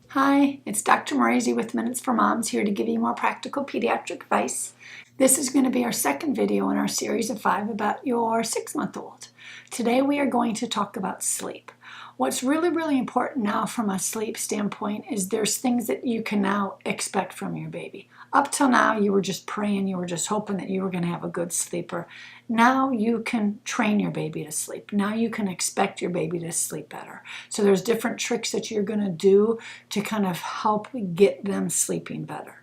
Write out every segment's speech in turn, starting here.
Hi, it's Dr. Morazy with Minutes for Moms here to give you more practical pediatric advice. This is going to be our second video in our series of 5 about your 6-month-old. Today we are going to talk about sleep. What's really important now from a sleep standpoint is there's things that you can now expect from your baby. Up till now you were just praying, you were just hoping that you were going to have a good sleeper. Now you can train your baby to sleep. Now you can expect your baby to sleep better. So there's different tricks that you're going to do to kind of help get them sleeping better.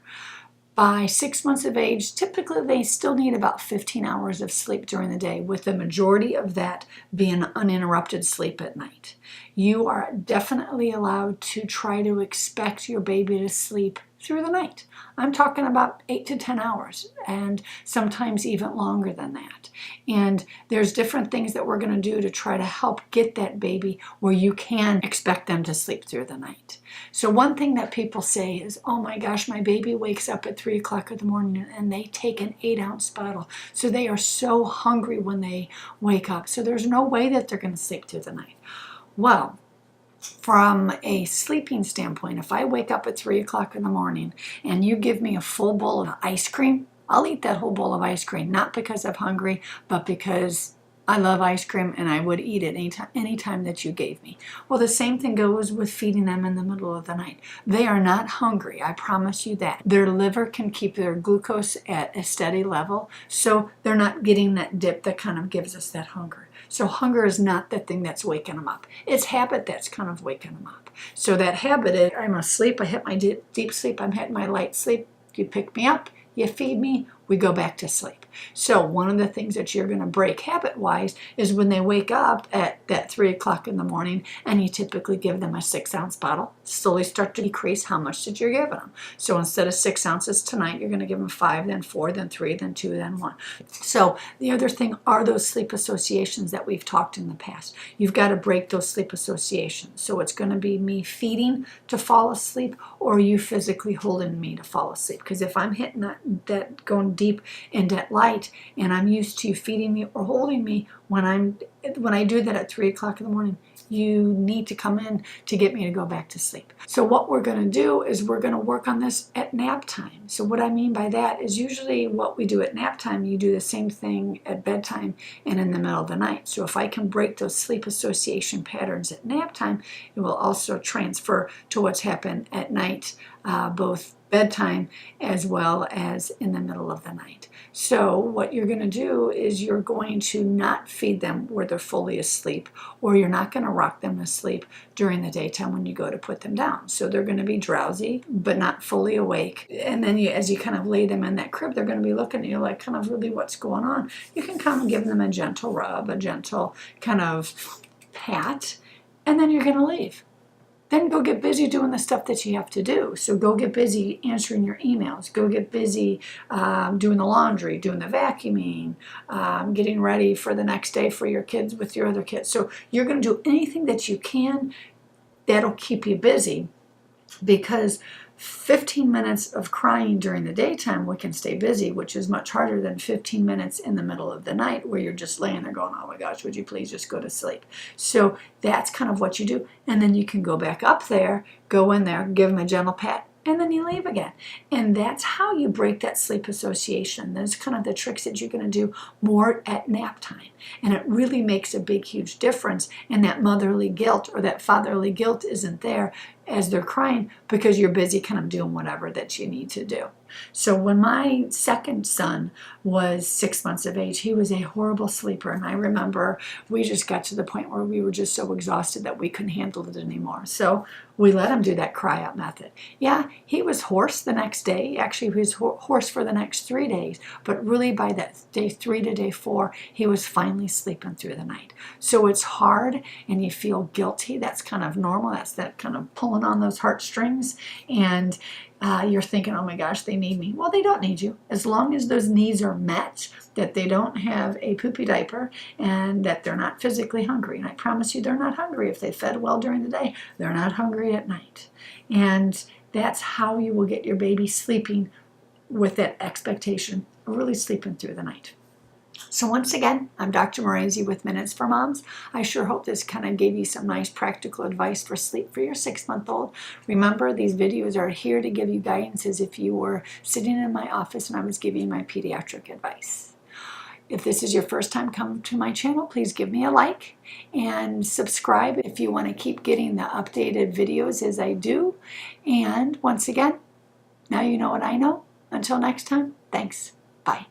By 6 months of age, typically they still need about 15 hours of sleep during the day, with the majority of that being uninterrupted sleep at night. You are definitely allowed to try to expect your baby to sleep through the night. I'm talking about 8 to 10 hours, and sometimes even longer than that. And there's different things that we're going to do to try to help get that baby where you can expect them to sleep through the night. So one thing that people say is, oh my gosh, my baby wakes up at 3 o'clock in the morning and they take an 8-ounce bottle. So they are so hungry when they wake up. So there's no way that they're going to sleep through the night. Well, from a sleeping standpoint, if I wake up at 3 o'clock in the morning and you give me a full bowl of ice cream, I'll eat that whole bowl of ice cream, not because I'm hungry, but because I love ice cream and I would eat it anytime that you gave me. Well, the same thing goes with feeding them in the middle of the night. They are not hungry, I promise you that. Their liver can keep their glucose at a steady level, so they're not getting that dip that kind of gives us that hunger. So hunger is not the thing that's waking them up. It's habit that's kind of waking them up. So that habit is, I'm asleep, I hit my deep sleep, I'm hitting my light sleep, you pick me up, you feed me, we go back to sleep. So one of the things that you're going to break habit-wise is when they wake up at that 3 o'clock in the morning and you typically give them a 6-ounce bottle, slowly start to decrease how much that you're giving them. So instead of 6 ounces tonight, you're going to give them 5, then 4, then 3, then 2, then 1. So the other thing are those sleep associations that we've talked in the past. You've got to break those sleep associations. So it's going to be me feeding to fall asleep or you physically holding me to fall asleep. Because if I'm hitting that going deep into that light and I'm used to you feeding me or holding me, when I do that at 3 o'clock in the morning, you need to come in to get me to go back to sleep. So what we're going to do is we're going to work on this at nap time. So what I mean by that is usually what we do at nap time, you do the same thing at bedtime and in the middle of the night. So if I can break those sleep association patterns at nap time, it will also transfer to what's happened at night, both bedtime as well as in the middle of the night. So what you're going to do is you're going to not feed them where they're fully asleep, or you're not going to rock them to sleep during the daytime when you go to put them down. So they're going to be drowsy but not fully awake. And then as you kind of lay them in that crib, they're going to be looking at you like, kind of really, what's going on? You can kind of give them a gentle rub, a gentle kind of pat, and then you're going to leave. Then go get busy doing the stuff that you have to do. So go get busy answering your emails. Go get busy doing the laundry, doing the vacuuming, getting ready for the next day for your kids with your other kids. So you're going to do anything that you can that'll keep you busy, because 15 minutes of crying during the daytime, we can stay busy, which is much harder than 15 minutes in the middle of the night where you're just laying there going, oh my gosh, would you please just go to sleep? So that's kind of what you do. And then you can go back up there, go in there, give them a gentle pat, and then you leave again. And that's how you break that sleep association. Those kind of the tricks that you're going to do more at nap time. And it really makes a big, huge difference. And that motherly guilt or that fatherly guilt isn't there as they're crying, because you're busy kind of doing whatever that you need to do. So when my second son was 6 months of age, he was a horrible sleeper. And I remember we just got to the point where we were just so exhausted that we couldn't handle it anymore. So we let him do that cry out method. Yeah, he was hoarse the next day. Actually, he was hoarse for the next 3 days. But really by that day 3 to day 4, he was finally sleeping through the night. So it's hard and you feel guilty. That's kind of normal. That's that kind of pulling on those heartstrings. And you're thinking, oh my gosh, they need me. Well, they don't need you. As long as those needs are met, that they don't have a poopy diaper and that they're not physically hungry. And I promise you, they're not hungry. If they fed well during the day, they're not hungry at night. And that's how you will get your baby sleeping with that expectation of really sleeping through the night. So once again, I'm Dr. Morenzi with Minutes for Moms. I sure hope this kind of gave you some nice practical advice for sleep for your 6-month-old. Remember, these videos are here to give you guidance as if you were sitting in my office and I was giving you my pediatric advice. If this is your first time coming to my channel, please give me a like and subscribe if you want to keep getting the updated videos as I do. And once again, now you know what I know. Until next time, thanks. Bye.